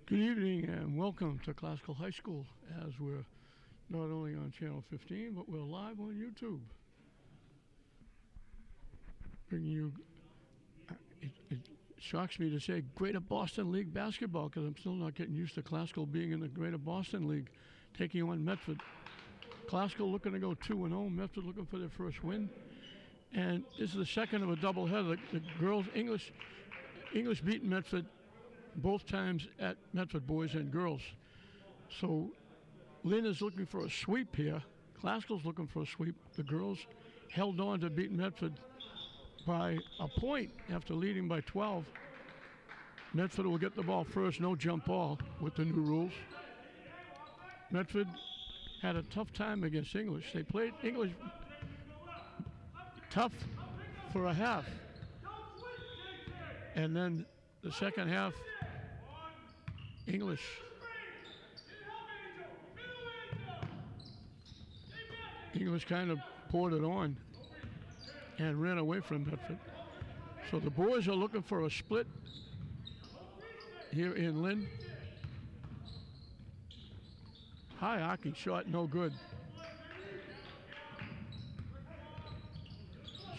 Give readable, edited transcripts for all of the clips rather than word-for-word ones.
Good evening and welcome to Classical High School, as we're not only on Channel 15, but we're live on YouTube. Bringing you, it shocks me to say Greater Boston League basketball, because I'm still not getting used to Classical being in the Greater Boston League, taking on Medford. Classical looking to go 2-0, Medford looking for their first win. And this is the second of a doubleheader. The girls, English beat Medford both times at Medford, boys and girls. So Lynn is looking for a sweep here. Classical's looking for a sweep. The girls held on to beat Medford by a point after leading by 12. Medford will get the ball first, no jump ball with the new rules. Medford had a tough time against English. They played English tough for a half. And then the second half, English kind of poured it on and ran away from Medford. So the boys are looking for a split here in Lynn. High arcing shot, no good.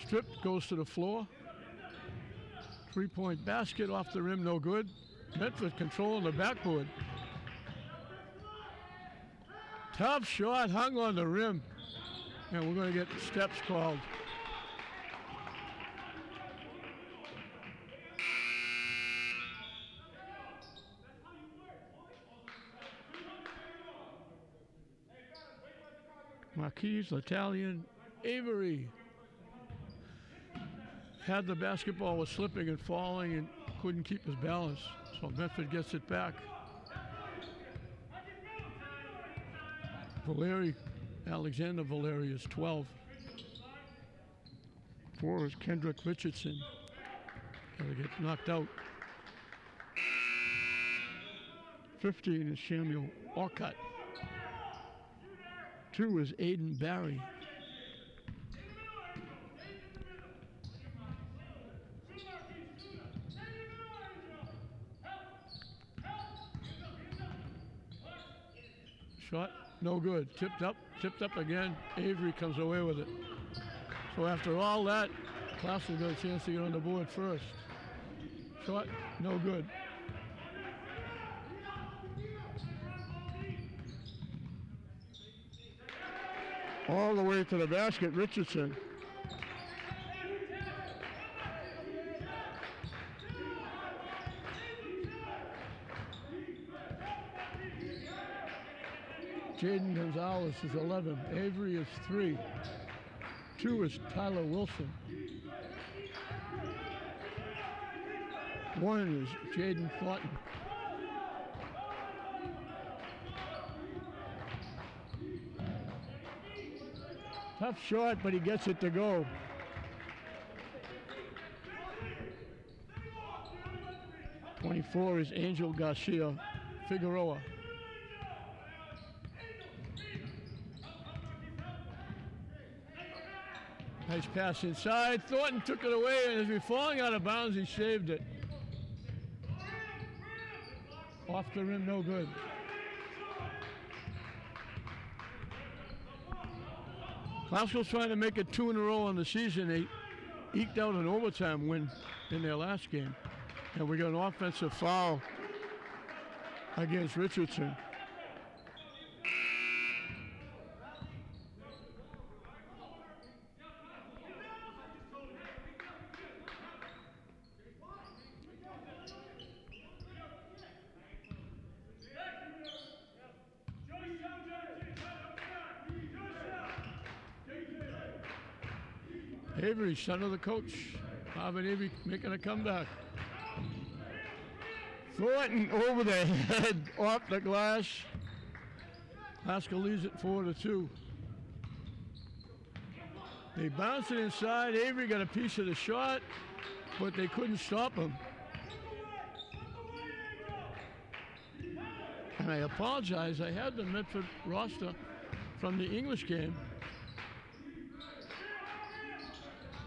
Stripped, goes to the floor. Three-point basket off the rim, no good. Medford controlling the backboard. Tough shot, hung on the rim. And we're going to get steps called. Marquise, Italian, Avery. Had the basketball, was slipping and falling and couldn't keep his balance. So Medford gets it back. Alexander Valeri is 12. 4 is Kendrick Richardson. He gets knocked out. 15 is Samuel Orcutt. 2 is Aiden Barry. Shot, no good. Tipped up again. Avery comes away with it. So after all that, Classical got a chance to get on the board first. Shot, no good. All the way to the basket, Richardson. Jaden Gonzalez is 11. Avery is 3. 2 is Tyler Wilson. 1 is Jaden Thornton. Tough shot, but he gets it to go. .24 is Angel Garcia Figueroa. Nice pass inside. Thornton took it away, and as we're falling out of bounds, he saved it. Off the rim, no good. Classical's trying to make it 2 in a row on the season. They eked out an overtime win in their last game. And we got an offensive foul against Richardson. Avery, son of the coach. Marvin Avery making a comeback. Thornton over the head, off the glass. Classical leads it 4-2. They bounced it inside. Avery got a piece of the shot, but they couldn't stop him. And I apologize, I had the Medford roster from the English game.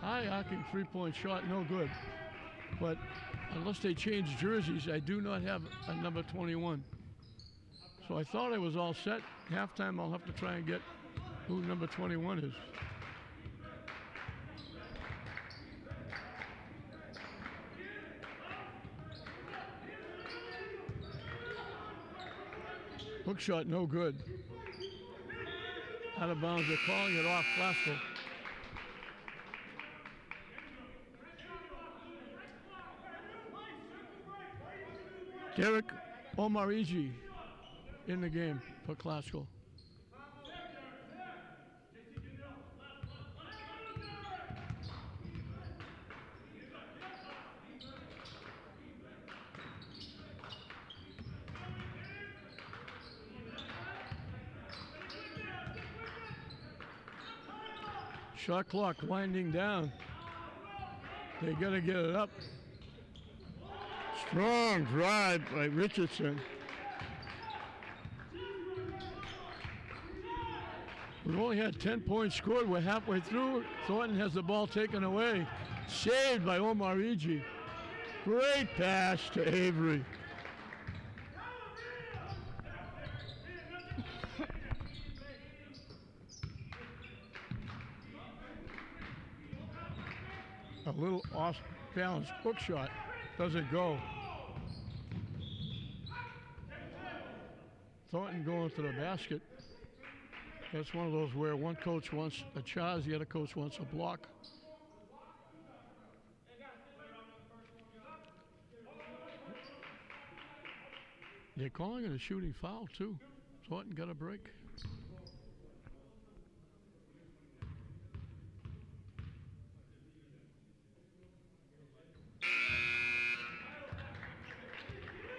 High arcing three-point shot, no good. but unless they change jerseys, I do not have a number 21. So I thought I was all set. Halftime, I'll have to try and get who number 21 is. Hook shot, no good. Out of bounds, they're calling it off Glasgow. Derek Omarigi in the game for Glasgow. Shot clock winding down. They got to get it up. Strong drive by Richardson. We've only had 10 points scored. We're halfway through. Thornton has the ball taken away. Saved by Omarigi. Great pass to Avery. A little off-balance hook shot. Doesn't go. Thornton going to the basket. That's one of those where one coach wants a charge, the other coach wants a block. They're calling it a shooting foul, too. Thornton got a break.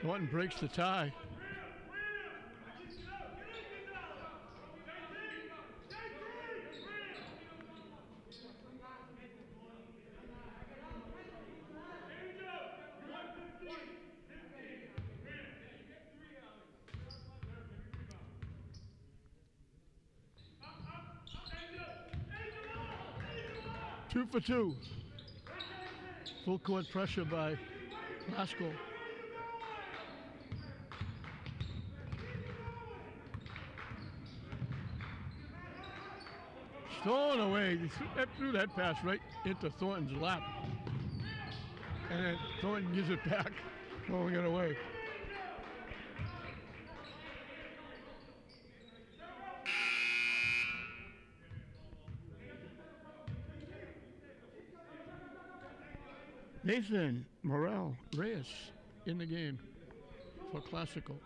Thornton breaks the tie. Two for two. Full court pressure by Glasgow. Stolen away. They threw that pass right into Thornton's lap. And then Thornton gives it back, throwing it away. Nathan Morel Reyes in the game for Classical.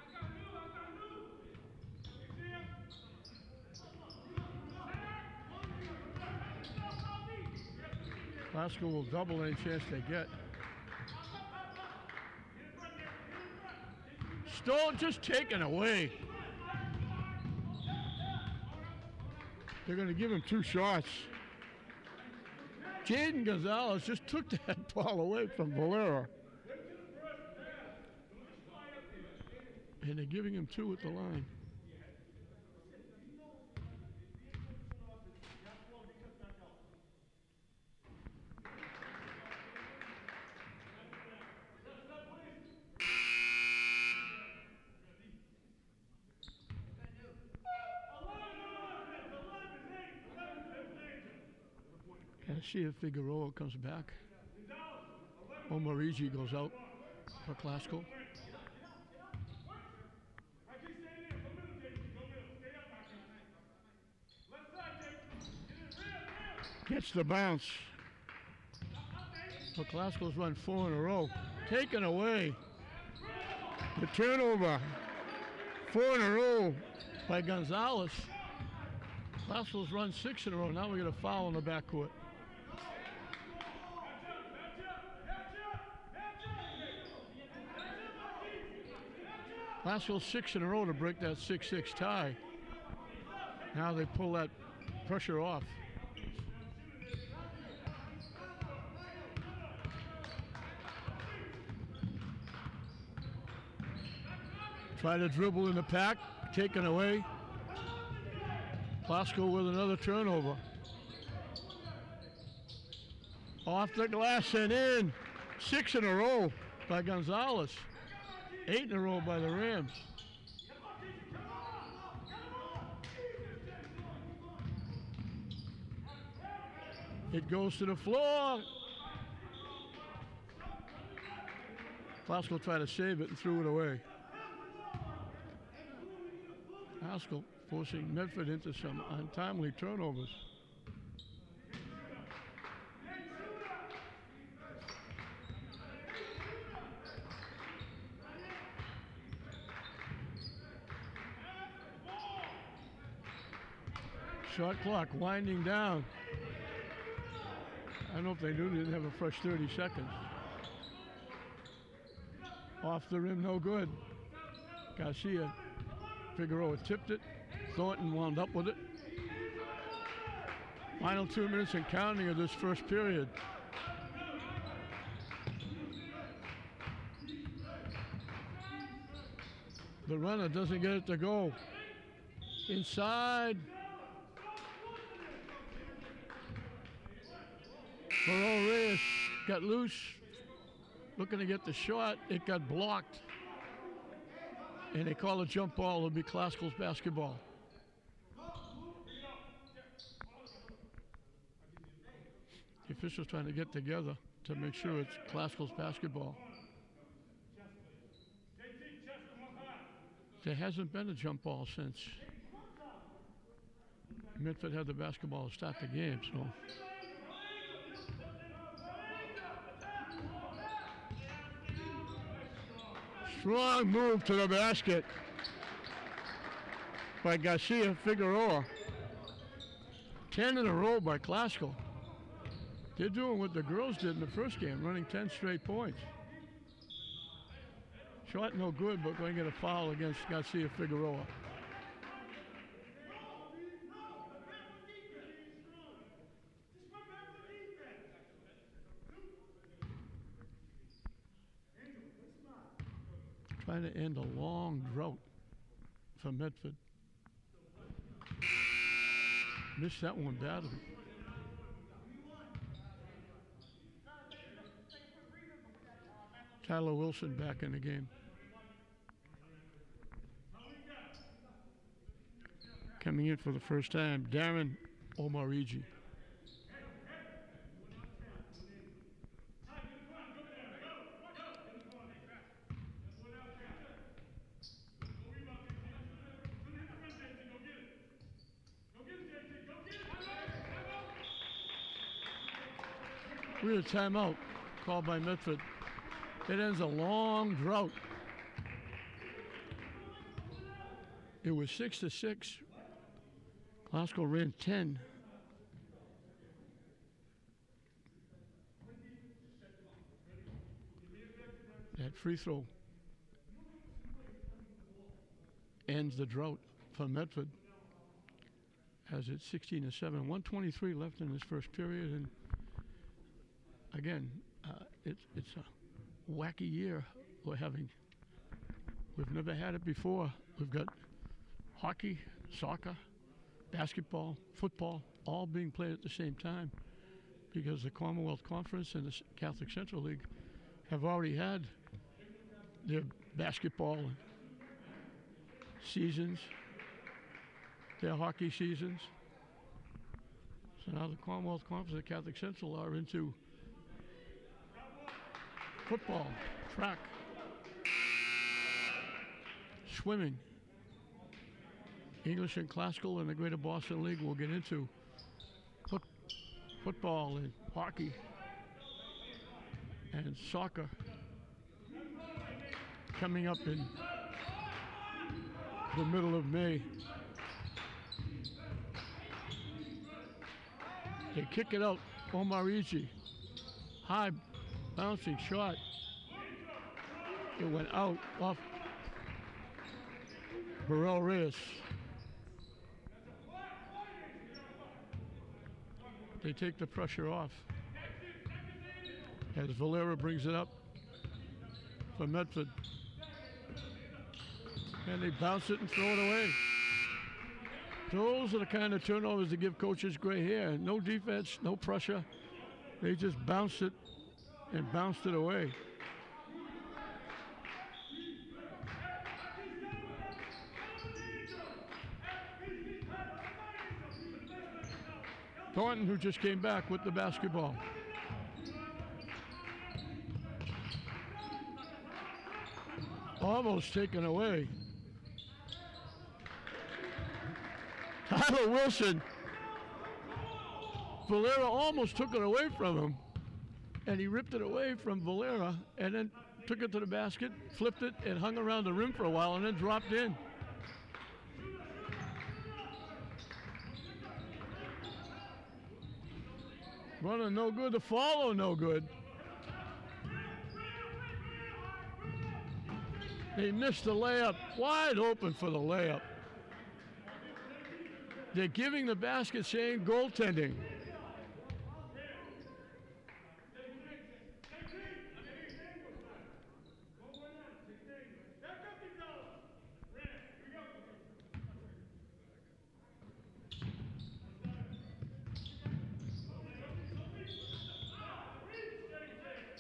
Classical will double any chance they get. Stole, just taken away. They're going to give him two shots. Jaden Gonzalez just took that ball away from Valera. And they're giving him two at the line. And see if Figueroa comes back. Omarigi goes out for Glasgow. Gets the bounce. So Glasgow's run 4 in a row. Taken away. The turnover. 4 in a row by Gonzalez. Glasgow's run 6 in a row. Now we got a foul in the backcourt. Glasgow 6 in a row to break that 6-6 tie. Now they pull that pressure off. Try to dribble in the pack, taken away. Glasgow with another turnover. Off the glass and in. 6 in a row by Gonzalez. 8 in a row by the Rams. It goes to the floor. Classical tried to save it and threw it away. Haskell forcing Medford into some untimely turnovers. Shot clock winding down. I don't know if they knew they didn't have a fresh 30 seconds. Off the rim, no good. Garcia, Figueroa tipped it. Thornton wound up with it. Final 2 minutes and counting of this first period. The runner doesn't get it to go. Inside. Burrell Reyes got loose, looking to get the shot. It got blocked. And they call a jump ball. It'll be Classical's basketball. The officials trying to get together to make sure it's Classical's basketball. There hasn't been a jump ball since Medford had the basketball to start the game, so. Strong move to the basket by Garcia Figueroa. 10 in a row by Classical. They're doing what the girls did in the first game, running 10 straight points. Shot no good, but going to get a foul against Garcia Figueroa. Trying to end a long drought for Medford. Missed that one badly. Tyler Wilson back in the game. Coming in for the first time, Darren Omarigi. We had a timeout called by Medford. It ends a long drought. It was 6-6. Classical ran 10. That free throw ends the drought for Medford as it's 16-7. 1:23 left in this first period, and again, it's a wacky year we're having. We've never had it before. We've got hockey, soccer, basketball, football, all being played at the same time because the Commonwealth Conference and the Catholic Central League have already had their basketball seasons, their hockey seasons. So now the Commonwealth Conference and Catholic Central are into football, track, swimming. English and Classical and the Greater Boston League will get into football and hockey and soccer coming up in the middle of May. They kick it out, Omarigi. High bouncing shot. It went out off Burrell Reyes. They take the pressure off as Valera brings it up for Medford. And they bounce it and throw it away. Those are the kind of turnovers that give coaches gray hair. No defense, no pressure. They just bounce it and bounced it away. Thornton, who just came back with the basketball. Almost taken away. Tyler Wilson. Valera almost took it away from him. And he ripped it away from Valera and then took it to the basket, flipped it, and hung around the rim for a while and then dropped in. Runner no good, the follow no good. They missed the layup, wide open for the layup. They're giving the basket saying goaltending.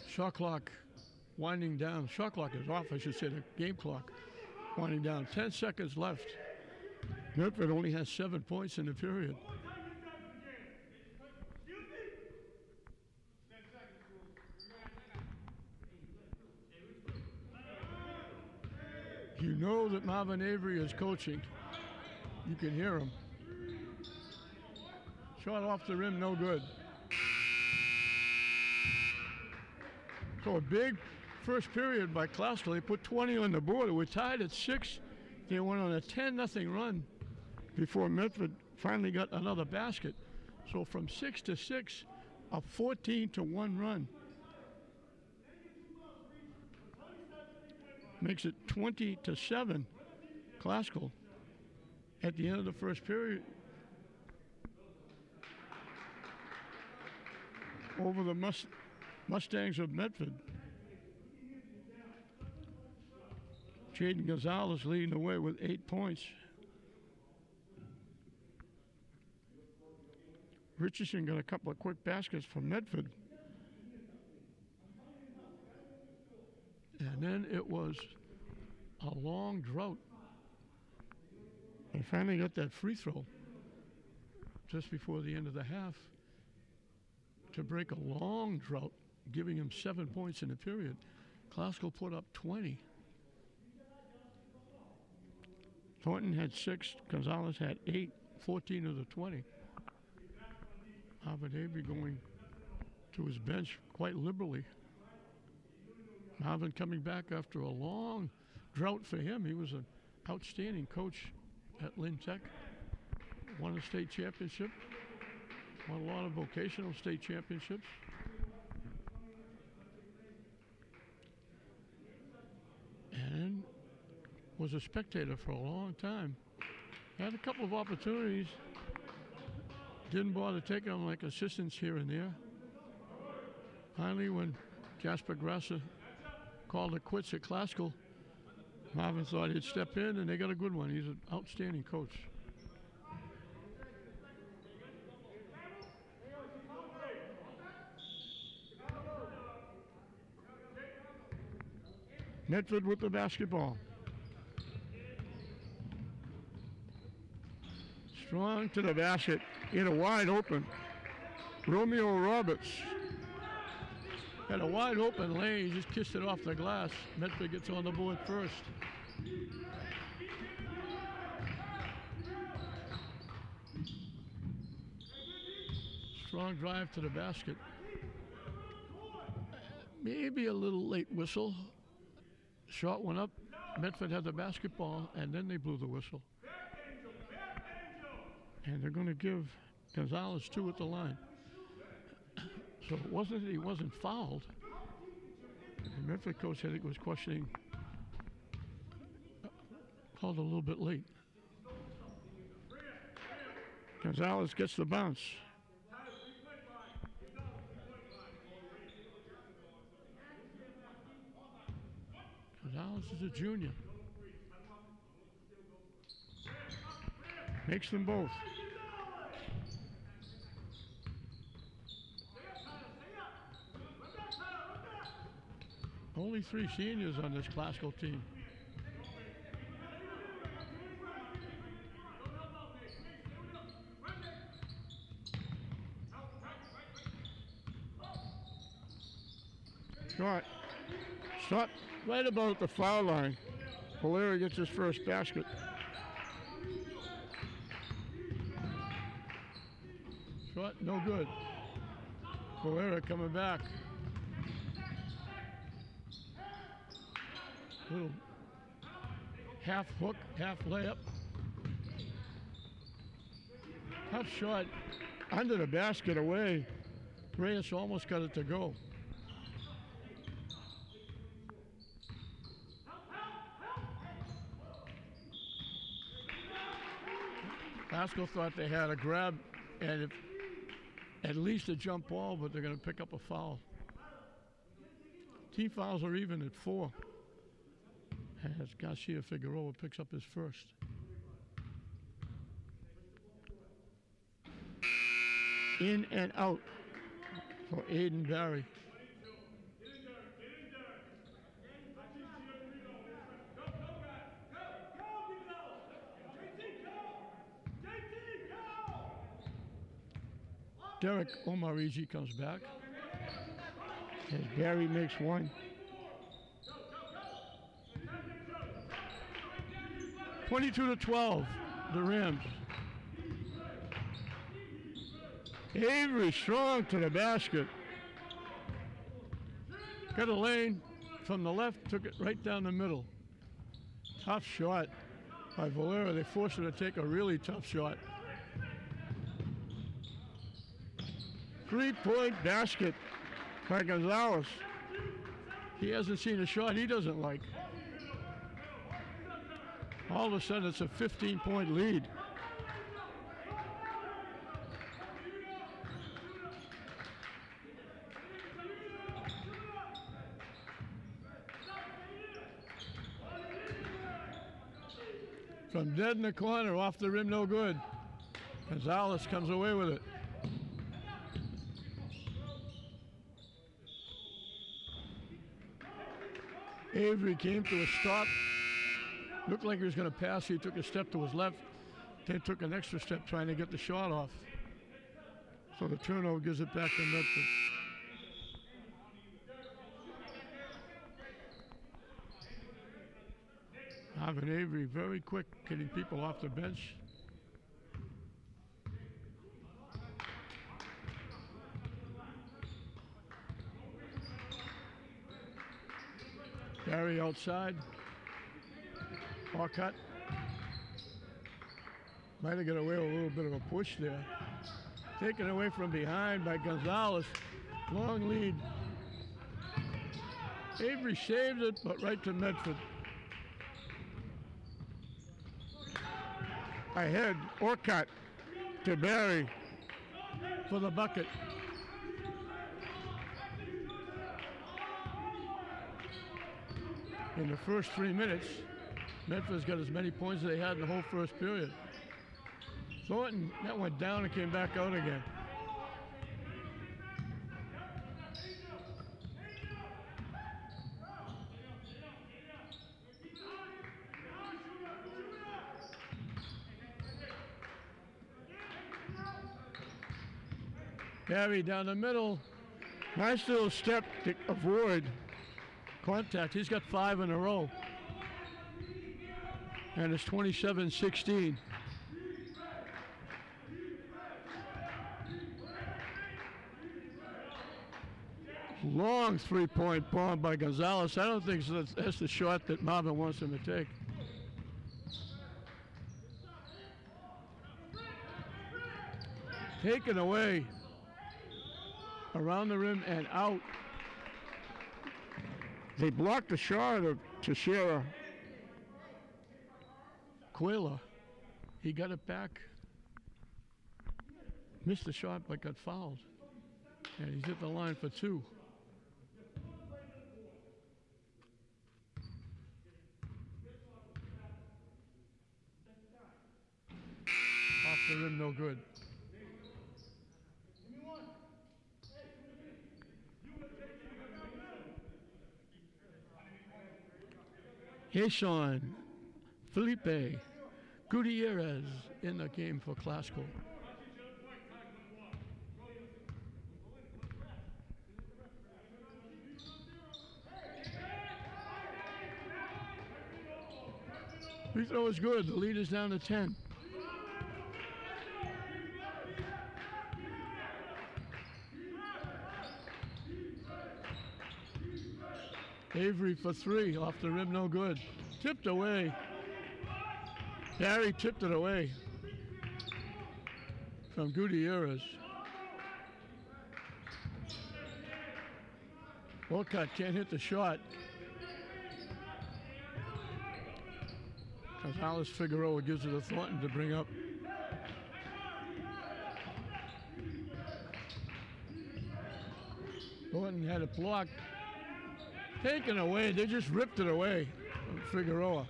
Shot clock winding down. Shot clock is off, I should say, the game clock winding down. 10 seconds left. Medford only has 7 points in the period. You know that Marvin Avery is coaching. You can hear him. Shot off the rim, no good. So a big first period by Classical. They put 20 on the board. We're tied at 6. They went on a 10-0 run before Medford finally got another basket. So from 6 to 6, a 14-1 run. Makes it 20-7 Classical at the end of the first period over the Mustangs of Medford. Jaden Gonzalez leading the way with 8 points. Richardson got a couple of quick baskets from Medford. And then it was a long drought. They finally got that free throw just before the end of the half to break a long drought, giving him 7 points in the period. Classical put up 20. Thornton had 6, Gonzalez had 8, 14 of the 20. Marvin Avery going to his bench quite liberally. Marvin coming back after a long drought for him. He was an outstanding coach at Lynn Tech. Won a state championship. Won a lot of vocational state championships. And was a spectator for a long time. Had a couple of opportunities. Didn't bother taking them like assistants here and there. Finally, when Jasper Grasser called it quits at Classical, Marvin thought he'd step in, and they got a good one. He's an outstanding coach. Medford with the basketball. Strong to the basket, in a wide open. Romeo Roberts had a wide open lane, he just kissed it off the glass. Medford gets on the board first. Strong drive to the basket. Maybe a little late whistle. Shot went up, Medford had the basketball, and then they blew the whistle. And they're going to give Gonzalez 2 at the line. So it wasn't that he wasn't fouled. The Medford coach, I think, was questioning, called a little bit late. Gonzalez gets the bounce. Gonzalez is a junior. Makes them both. Only 3 seniors on this classical team. Shot. Shot right about the foul line. Polera gets his first basket. Shot, no good. Polera coming back. Little half hook, half layup. Tough shot under the basket away. Reyes almost got it to go. Pascal thought they had a grab and if, at least a jump ball, but they're going to pick up a foul. Team fouls are even at 4. As Garcia Figueroa picks up his first. In and out for Aiden Barry. Derek Omarigi comes back. As Barry makes one. 22-12, the Rams. Avery strong to the basket. Got a lane from the left, took it right down the middle. Tough shot by Valera. They forced him to take a really tough shot. 3-point basket by Gonzalez. He hasn't seen a shot he doesn't like. All of a sudden, it's a 15-point lead. From dead in the corner, off the rim, no good. Gonzalez comes away with it. Avery came to a stop. Looked like he was going to pass. He took a step to his left, then took an extra step trying to get the shot off. So the turnover gives it back to Medford. Marvin Avery very quick, getting people off the bench. Barry outside. Cut. Might have got away with a little bit of a push there. Taken away from behind by Gonzalez. Long lead. Avery saved it, but right to Medford. Ahead, Orcutt to Barry for the bucket. In the first 3 minutes, Medford's got as many points as they had in the whole first period. Thornton, that went down and came back out again. Barry down the middle. Nice little step to avoid contact. He's got 5 in a row. And it's 27-16. Long 3-point bomb by Gonzalez. I don't think that's the shot that Marvin wants him to take. Taken away. Around the rim and out. They blocked the shot of Teixeira. Quayla, he got it back. Missed the shot but got fouled. And he's at the line for 2. Off the rim, no good. Jason Felipe Gutierrez in the game for Classical. Free throw is good. The lead is down to 10. Avery for three, off the rim, no good. Tipped away. Barry tipped it away from Gutierrez. Wolcott can't hit the shot. Gonzalez Figueroa gives it to Thornton to bring up. Thornton had it blocked. Taken away, they just ripped it away from Figueroa.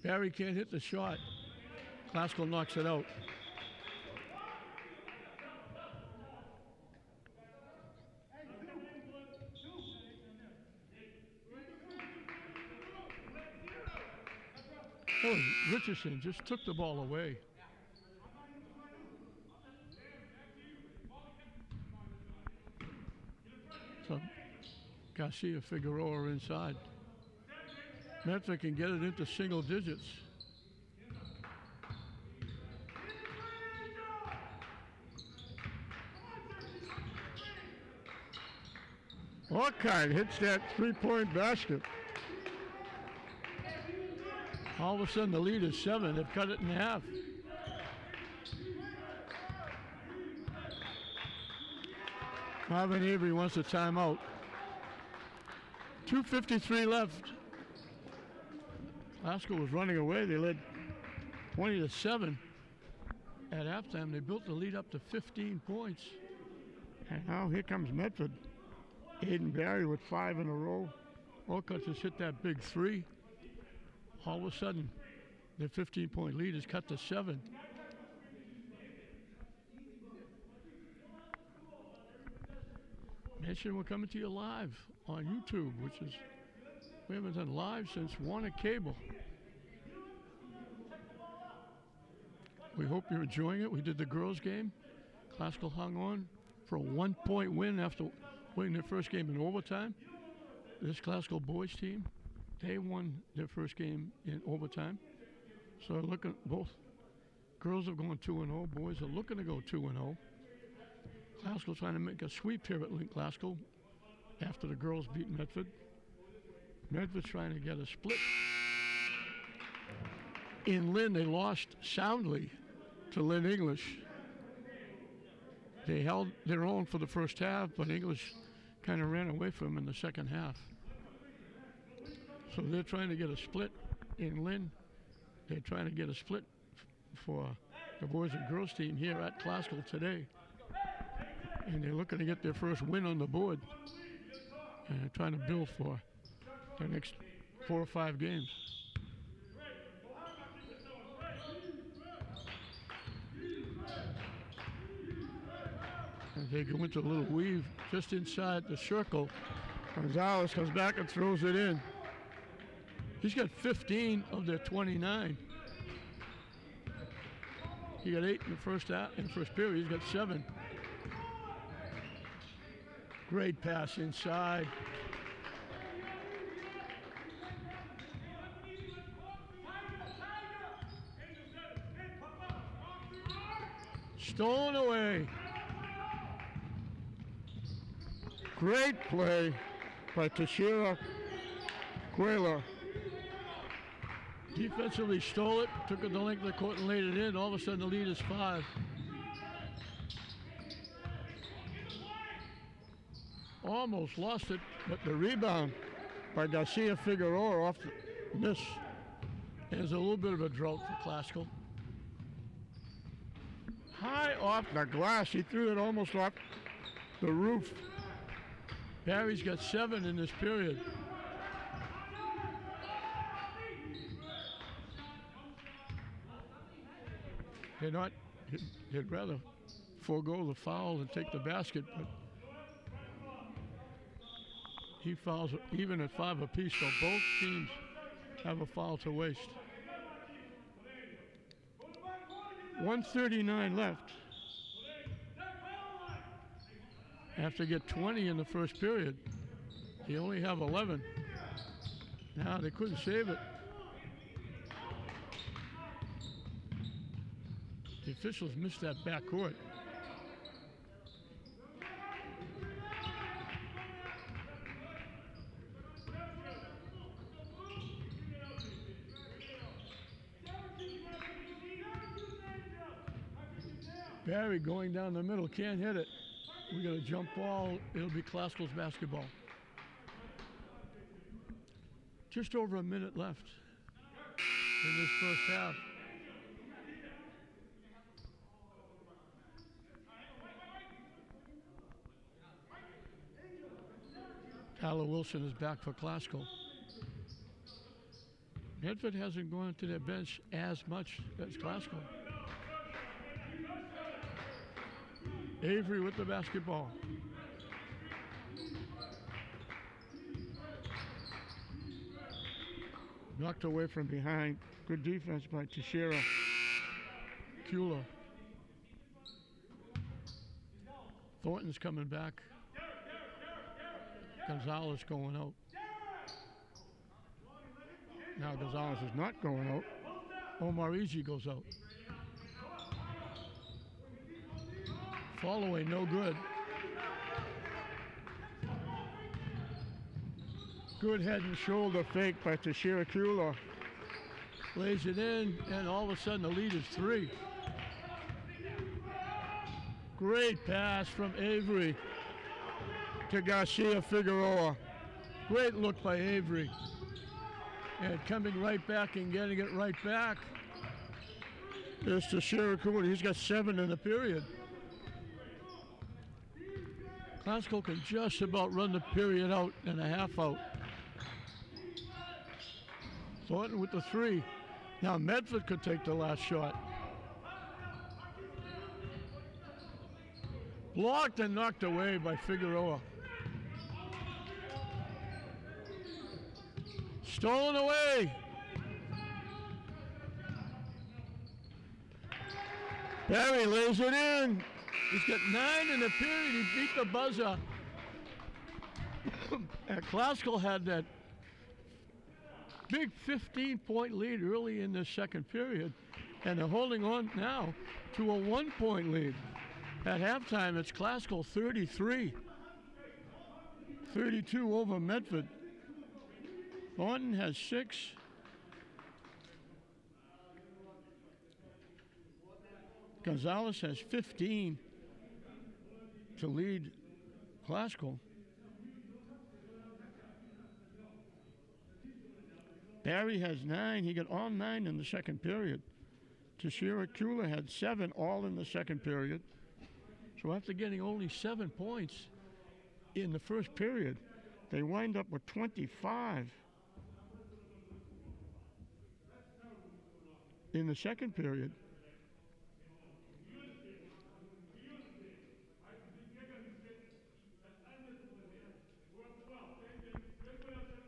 Barry can't hit the shot. Classical knocks it out. Oh, Richardson just took the ball away. So Garcia Figueroa inside. Medford can get it into single digits. Orchard hits that three-point basket. All of a sudden the lead is 7. They've cut it in half. Marvin Avery wants a timeout. 2:53 left. Glasgow was running away. They led 20-7 at halftime. They built the lead up to 15 points. And now here comes Medford. Aiden Barry with 5 in a row. Olcott just hit that big three. All of a sudden, their 15-point lead is cut to 7. Mention we're coming to you live on YouTube, which is, we haven't done live since Warner Cable. We hope you're enjoying it. We did the girls' game. Classical hung on for a 1-point win after winning their first game in overtime. This Classical boys team, they won their first game in overtime. So looking, both girls have gone 2-0. Boys are looking to go 2-0. Classical trying to make a sweep here at Link Glasgow after the girls beat Medford. Medford's trying to get a split. In Lynn, they lost soundly to Lynn English. They held their own for the first half, but English kind of ran away from them in the second half. So they're trying to get a split in Lynn. They're trying to get a split for the boys and girls team here at Classical today. And they're looking to get their first win on the board. And they're trying to build for their next 4 or 5 games. And they go into a little weave just inside the circle. Gonzalez comes back and throws it in. He's got 15 of their 29. He got 8 in the first half, in the first period. He's got 7. Great pass inside. Stolen away. Great play by Tashira Quayler. Defensively stole it, took it the length of the court and laid it in. All of a sudden the lead is 5. Almost lost it, but the rebound by Garcia Figueroa off the miss. There's a little bit of a drought for Classical. High off the glass. He threw it almost off the roof. Barry's got 7 in this period. They'd rather forego the foul and take the basket, but He fouls even at 5 apiece, so both teams have a foul to waste. 1:39 left. After get 20 in the first period, they only have 11. Now they couldn't save it. The officials missed that backcourt. Barry going down the middle, can't hit it. We got a jump ball. It'll be Classical's basketball. Just over a minute left in this first half. Tyler Wilson is back for Classical. Medford hasn't gone to their bench as much as Classical. Avery with the basketball. Knocked away from behind. Good defense by Teixeira. Kula. Thornton's coming back. Gonzalez going out. Now Gonzalez is not going out. Omar Easy goes out. Fall away, no good. Good head and shoulder fake by Teixeira Kula. Lays it in, and all of a sudden the lead is 3. Great pass from Avery to Garcia Figueroa. Great look by Avery. And coming right back and getting it right back is Teixeira Kula. He's got 7 in the period. Classical can just about run the period out and a half out. Thornton with the 3. Now Medford could take the last shot. Blocked and knocked away by Figueroa. Stolen away. Barry lays it in. He's got 9 in the period. He beat the buzzer. And Classical had that big 15-point lead early in the second period, and they're holding on now to a 1-point lead. At halftime, it's Classical 33, 32 over Medford. Thornton has 6. Gonzalez has 15 to lead Classical. Barry has 9. He got all 9 in the second period. Teixeira Kula had 7 all in the second period. So after getting only 7 points in the first period, they wind up with 25 in the second period.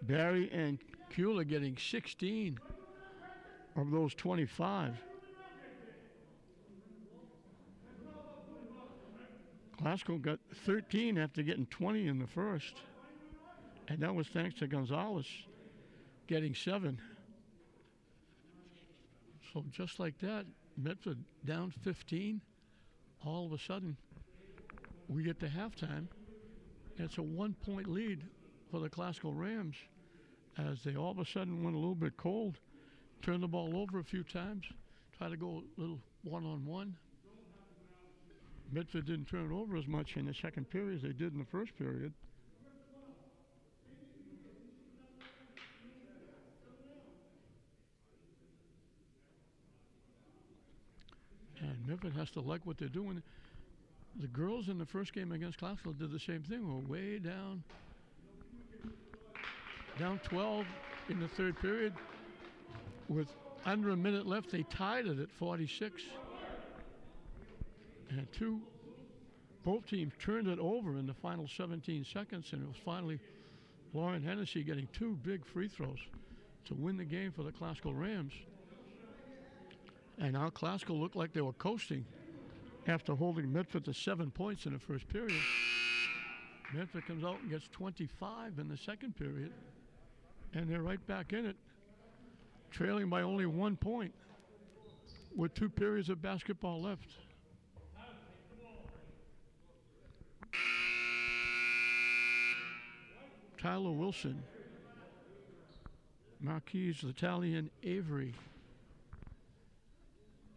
Barry and Kula getting 16 of those 25. Classical got 13 after getting 20 in the first. And that was thanks to Gonzalez getting 7. So just like that, Medford down 15. All of a sudden, we get to halftime. It's a 1-point lead for the Classical Rams as they all of a sudden went a little bit cold, turned the ball over a few times, tried to go a little one-on-one. Medford didn't turn it over as much in the second period as they did in the first period. And Medford has to like what they're doing. The girls in the first game against Classical did the same thing. We're way down 12 in the third period. With under a minute left, they tied it at 46. And both teams turned it over in the final 17 seconds, and it was finally Lauren Hennessy getting 2 big free throws to win the game for the Classical Rams. And now Classical looked like they were coasting after holding Medford to 7 points in the first period. Medford comes out and gets 25 in the second period, and they're right back in it, trailing by only 1 point with 2 periods of basketball left. Tyler Wilson, Marquise Italian Avery,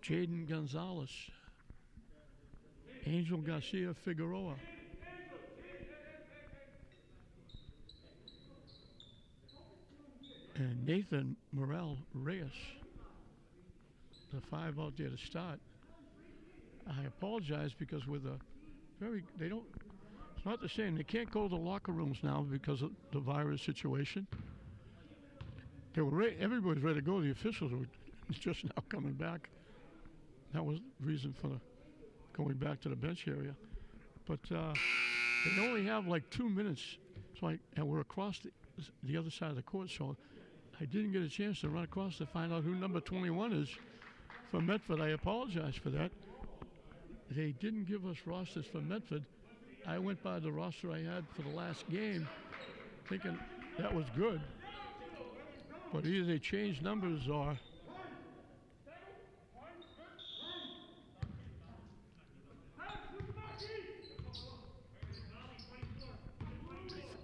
Jaden Gonzalez, Angel Garcia Figueroa, and Nathan Morel Reyes, the 5 out there to start. I apologize because with a it's not the same. They can't go to the locker rooms now because of the virus situation. Everybody's ready to go. The officials were just now coming back. That was the reason for going back to the bench area. But they only have like 2 minutes, and we're across the other side of the court, so I didn't get a chance to run across to find out who number 21 is for Medford. I apologize for that. They didn't give us rosters for Medford. I went by the roster I had for the last game, thinking that was good. But either they changed numbers or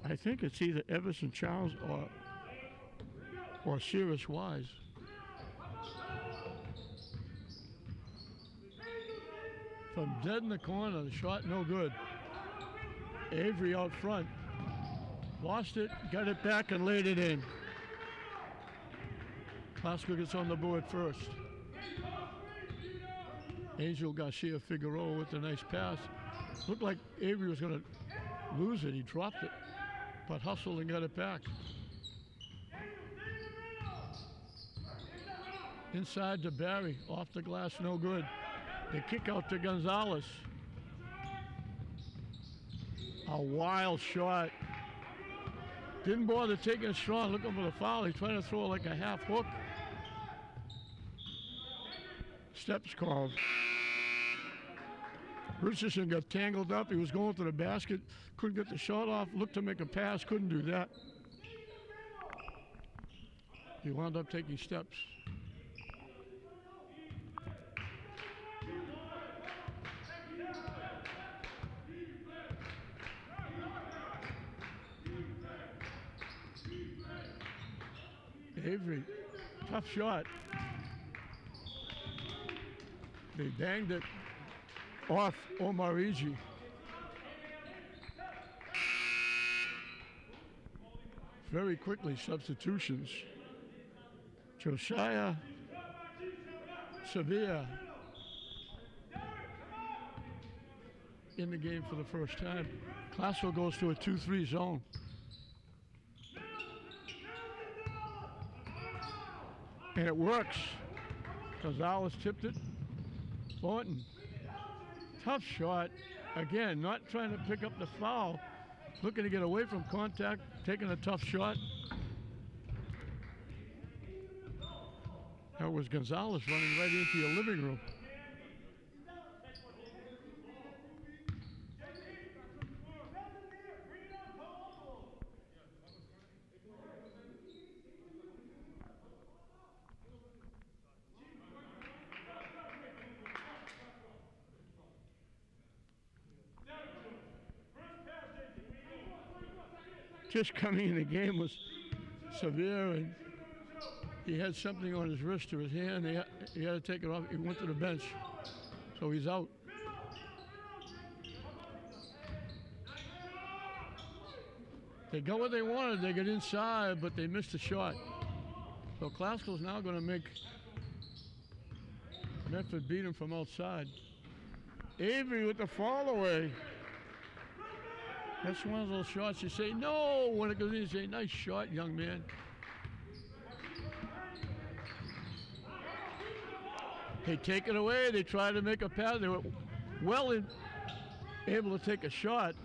I think it's either Everson Charles or Cyrus Wise. From dead in the corner, the shot no good. Avery out front. Lost it, got it back and laid it in. Classical gets on the board first. Angel Garcia Figueroa with a nice pass. Looked like Avery was going to lose it. He dropped it, but hustled and got it back. Inside to Barry, off the glass, no good. The kick out to Gonzalez. A wild shot. Didn't bother taking it strong, looking for the foul. He's trying to throw like a half hook. Steps called. Richardson got tangled up. He was going to the basket, couldn't get the shot off, looked to make a pass, couldn't do that. He wound up taking steps. Avery, tough shot. They banged it off Omarigi. Very quickly, substitutions. Josiah Sevilla in the game for the first time. Classical goes to a 2-3 zone. And it works. Gonzalez tipped it. Thornton. Tough shot. Again, not trying to pick up the foul. Looking to get away from contact. Taking a tough shot. That was Gonzalez running right into your living room. Just coming in the game was severe, and he had something on his wrist or his hand. He had to take it off. He went to the bench, so he's out. They got what they wanted. They got inside, but they missed the shot. So Classical's now going to make Medford beat him from outside. Avery with the fall away. That's one of those shots you say, no, when it goes in, you say, nice shot, young man. They take it away, they try to make a pass. They were able to take a shot.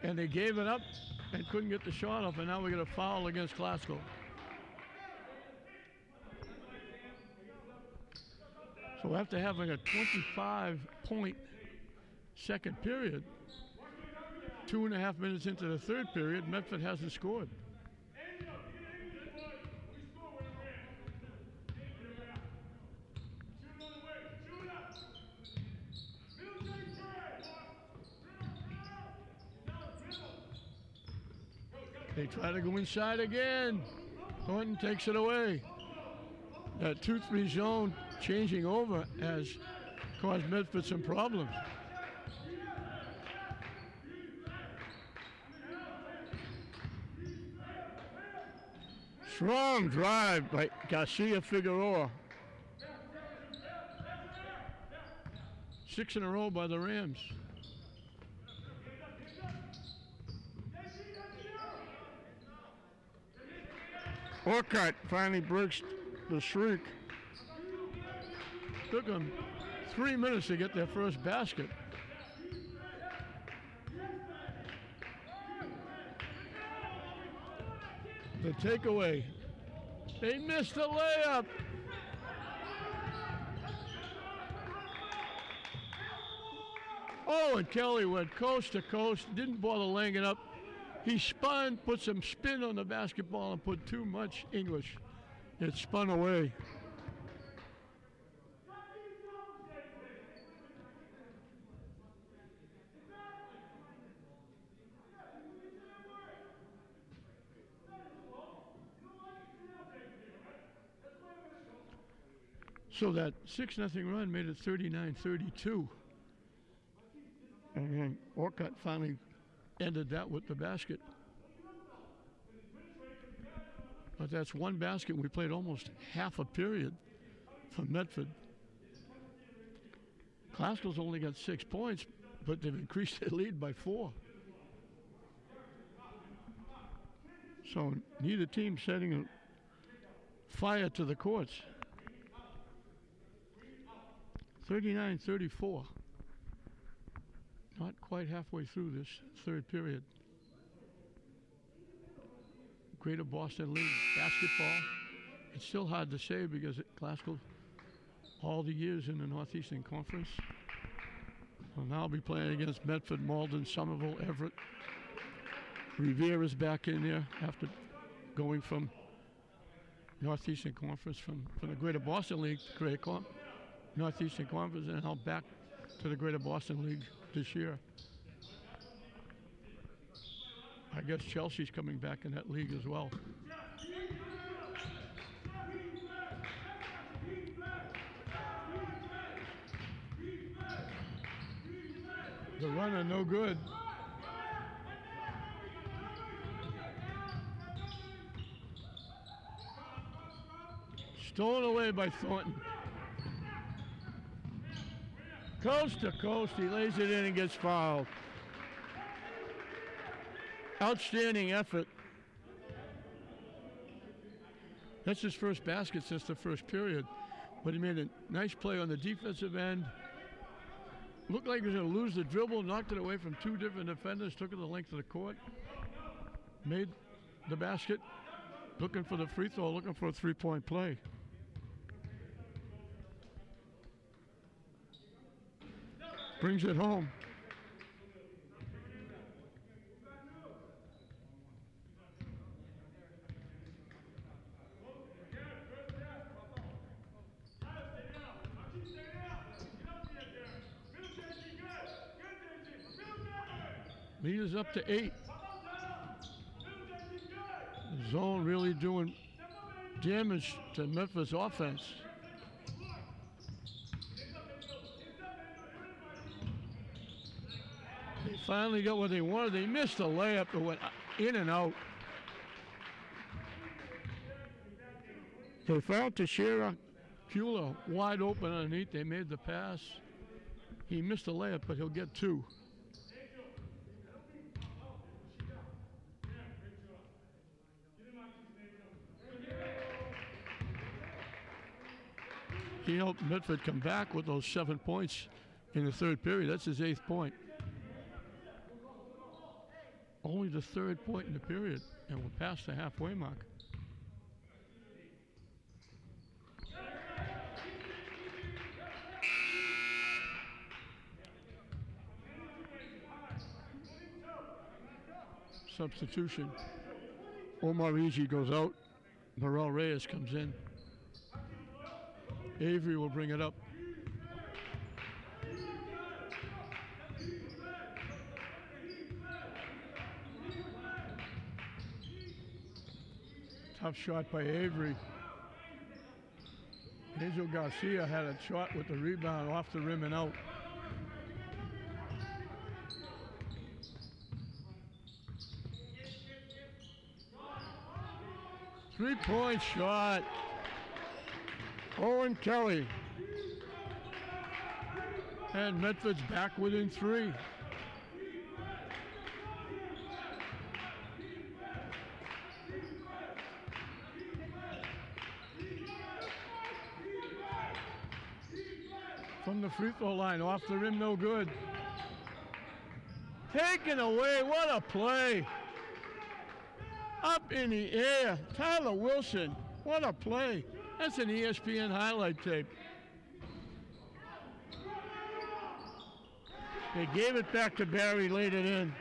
And they gave it up and couldn't get the shot off, and now we got a foul against Glasgow. So after having a 25-point second period, 2.5 minutes into the third period, Medford hasn't scored. They try to go inside again. Thornton takes it away. That 2-3 zone changing over has caused Medford some problems. Strong drive by Garcia Figueroa. 6 in a row by the Rams. Orcutt finally breaks the streak. Took them 3 minutes to get their first basket. The takeaway. They missed the layup. Oh, and Kelly went coast to coast, didn't bother laying it up. He spun, put some spin on the basketball, and put too much English. It spun away. So that 6-0 run made it 39-32. And then Orcutt finally ended that with the basket. But that's one basket. We played almost half a period for Medford. Glasgow's only got 6 points, but they've increased their lead by 4. So neither team setting a fire to the courts. 39-34. Not quite halfway through this third period. Greater Boston League basketball. It's still hard to say because Glasgow, all the years in the Northeastern Conference. Will now be playing against Medford, Malden, Somerville, Everett. Revere is back in there after going from Northeastern Conference from the Greater Boston League to Greater Northeastern Conference, and now back to the Greater Boston League this year. I guess Chelsea's coming back in that league as well. The runner no good. Stolen away by Thornton. Coast to coast, he lays it in and gets fouled. Outstanding effort. That's his first basket since the first period, but he made a nice play on the defensive end. Looked like he was going to lose the dribble, knocked it away from 2 different defenders, took it the length of the court, made the basket, looking for the free throw, looking for a 3-point play. Brings it home. Lead is up to 8. The zone really doing damage to Memphis offense. They finally got what they wanted. They missed a layup that went in and out. They found Teixeira Kula wide open underneath. They made the pass. He missed a layup, but he'll get 2. He helped Medford come back with those 7 points in the third period. That's his 8th point. Only the third point in the period, and we're past the halfway mark. Substitution. Omar Easy goes out. Burrell Reyes comes in. Avery will bring it up. Tough shot by Avery. Angel Garcia had a shot with the rebound off the rim and out. Three-point shot. Owen Kelly. And Medford's back within three. From the free throw line, off the rim, no good. Taken away, what a play. Up in the air, Tyler Wilson, what a play. That's an ESPN highlight tape. They gave it back to Barry, laid it in.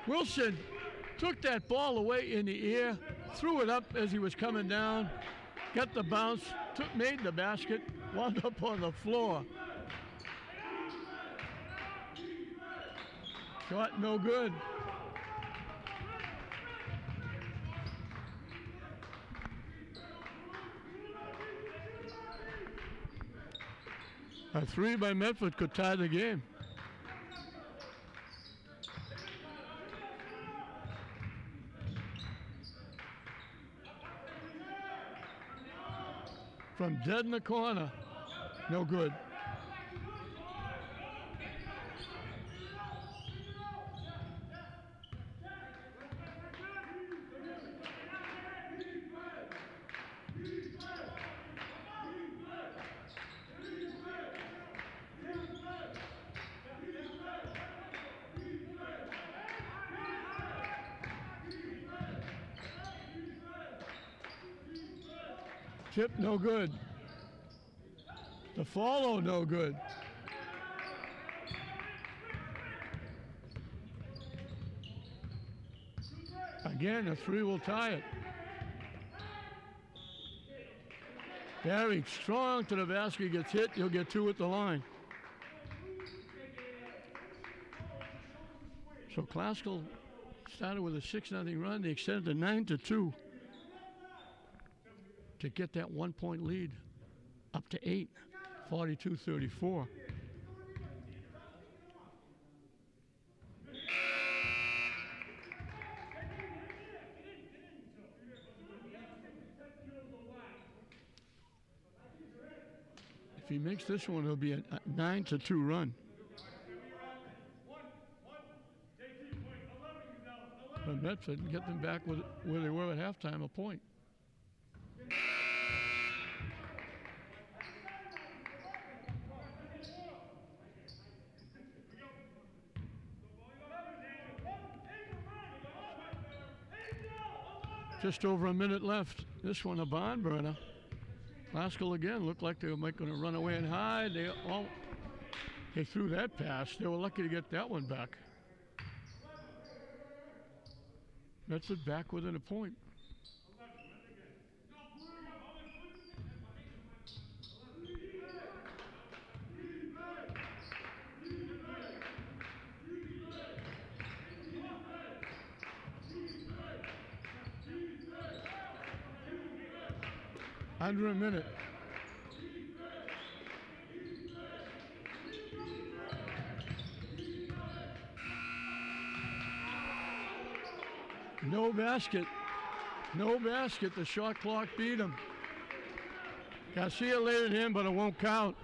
Wilson took that ball away in the air, threw it up as he was coming down, got the bounce, made the basket, wound up on the floor. Shot no good. A three by Medford could tie the game. From dead in the corner, no good. Tip, no good. The follow, no good. Again, a three will tie it. Barry strong to the basket, gets hit, he'll get two at the line. So Classical started with a 6-0 run. They extended to 9-2 to get that 1 point lead up to 8, 42-34. If he makes this one, it'll be a 9-2 run. But Medford can get them back with where they were at halftime, a point. Just over a minute left. This one a barn burner. Classical again looked like they were going to run away and hide. They threw that pass. They were lucky to get that one back. Medford back within a point. Under a minute. No basket. No basket. The shot clock beat him. Garcia laid it in, but it won't count.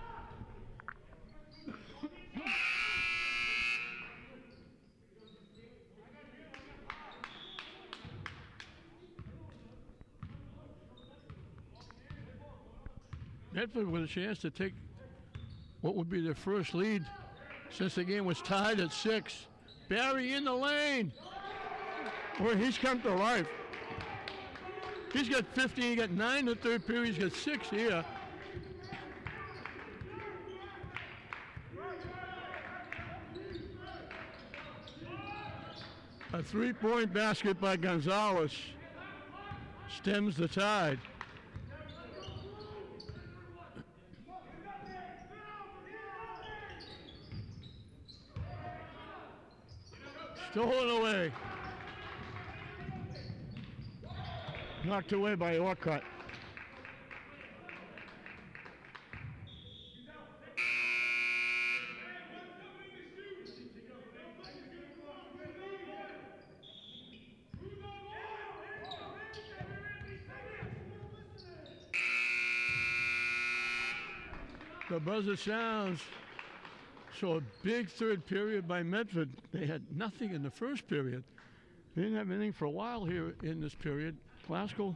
Medford with a chance to take what would be their first lead since the game was tied at 6. Barry in the lane. Boy, he's come to life. He's got 15, he got 9 in the third period, he's got 6 here. A 3-point basket by Gonzalez stems the tide. Stolen away. Knocked away by Orcutt. The buzzer sounds. So a big third period by Medford. They had nothing in the first period. They didn't have anything for a while here in this period. Glasgow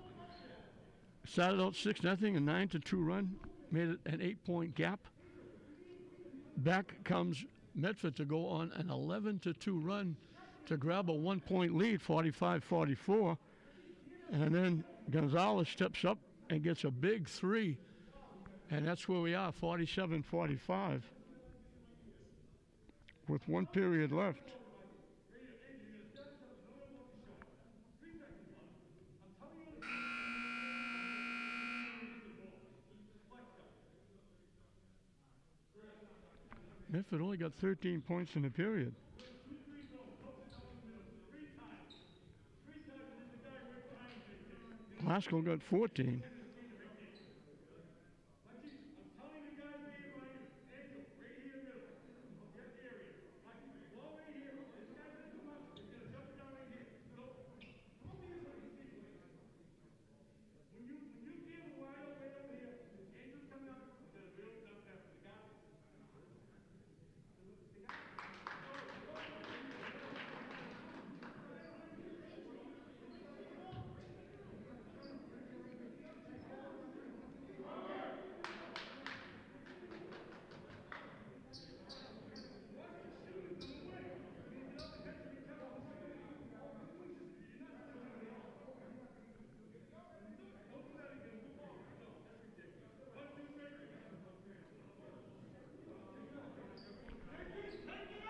started out 6-0, a 9-2 run, made it an 8-point gap. Back comes Medford to go on an 11-2 run to grab a 1-point lead, 45-44. And then Gonzalez steps up and gets a big 3. And that's where we are, 47-45, with 1 period left. Medford only got 13 points in the period. Glasgow got 14.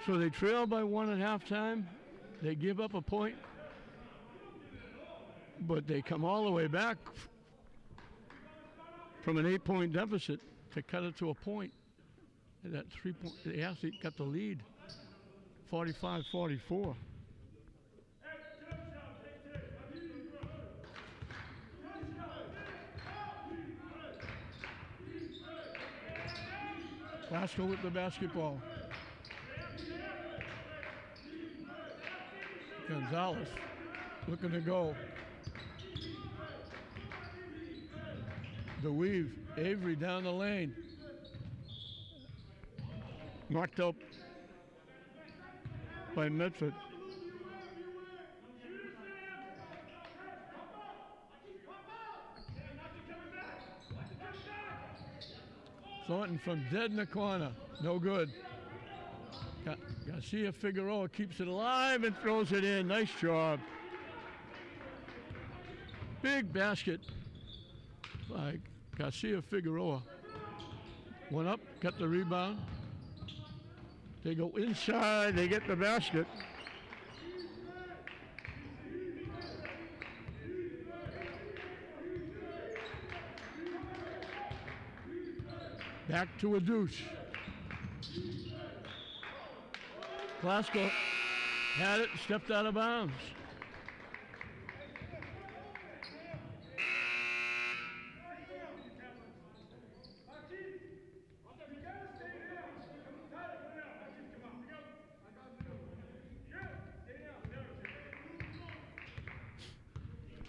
So they trail by 1 at halftime. They give up a point, but they come all the way back from an 8-point deficit to cut it to a point. And that 3-point, they actually got the lead, 45-44. Glasgow with the basketball. Gonzalez looking to go. The weave, Avery down the lane. Knocked up by Medford. Thornton from dead in the corner, no good. Garcia Figueroa keeps it alive and throws it in. Nice job. Big basket by Garcia Figueroa. Went up, got the rebound. They go inside, they get the basket. Back to a deuce. Glasgow had it, stepped out of bounds.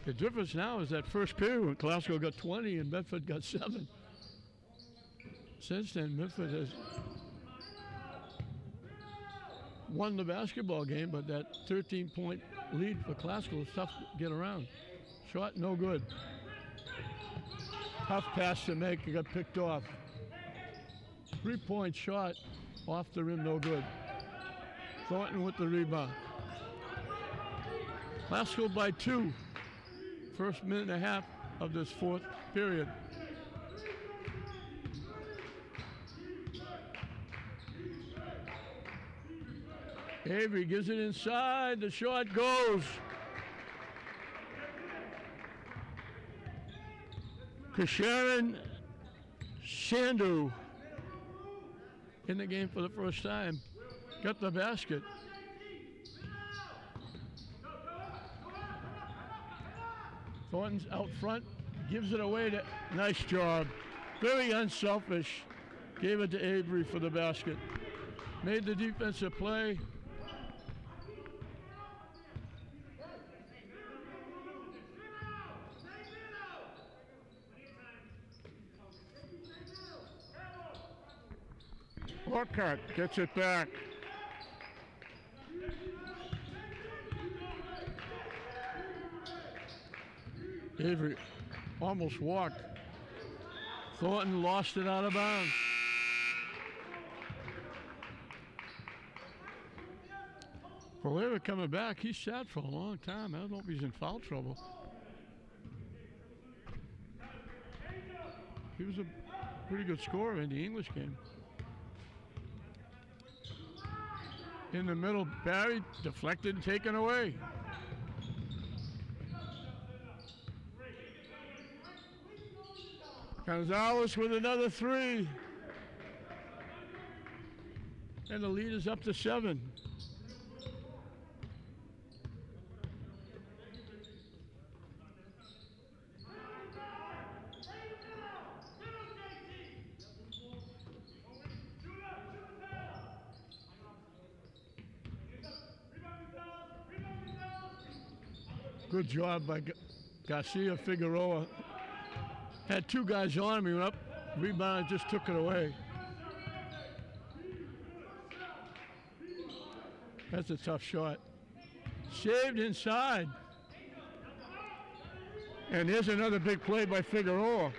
The difference now is that first period when Glasgow got 20 and Medford got 7. Since then, Medford has won the basketball game, but that 13-point lead for Glasgow is tough to get around. Shot no good. Tough pass to make, it got picked off. 3-point shot off the rim, no good. Thornton with the rebound. Classical by 2. First minute and a half of this fourth period. Avery gives it inside. The shot goes. Kasharon Shandu in the game for the first time. Got the basket. Thornton's out front, gives it away to, nice job. Very unselfish. Gave it to Avery for the basket. Made the defensive play. Orcutt gets it back. Avery almost walked. Thornton lost it out of bounds. Polera coming back. He sat for a long time. I don't know if he's in foul trouble. He was a pretty good scorer in the English game. In the middle, Barry deflected and taken away. Gonzalez with another 3. And the lead is up to 7. Good job by Garcia Figueroa. Had 2 guys on him. He went up, rebound, just took it away. That's a tough shot. Saved inside. And here's another big play by Figueroa.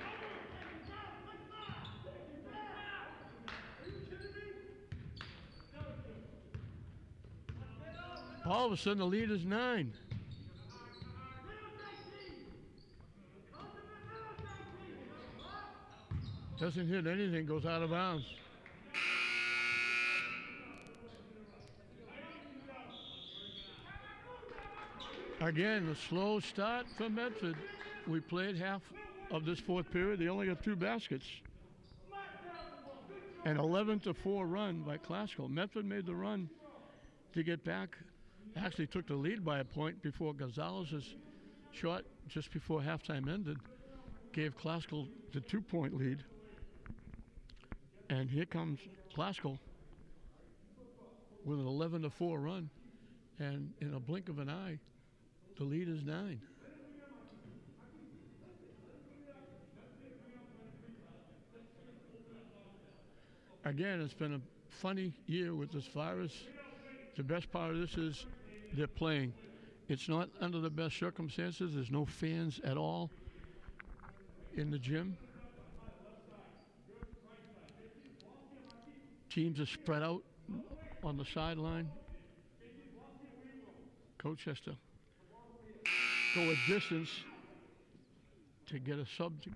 All of a sudden, the lead is 9. Doesn't hit anything, goes out of bounds. Again, a slow start for Medford. We played half of this fourth period. They only got 2 baskets. An 11-4 run by Classical. Medford made the run to get back. Actually took the lead by a point before Gonzalez's shot just before halftime ended. Gave Classical the 2-point lead. And here comes Classical with an 11-4 run. And in a blink of an eye, the lead is 9. Again, it's been a funny year with this virus. The best part of this is they're playing. It's not under the best circumstances. There's no fans at all in the gym. Teams are spread out on the sideline. Coach has to go a distance to get a sub to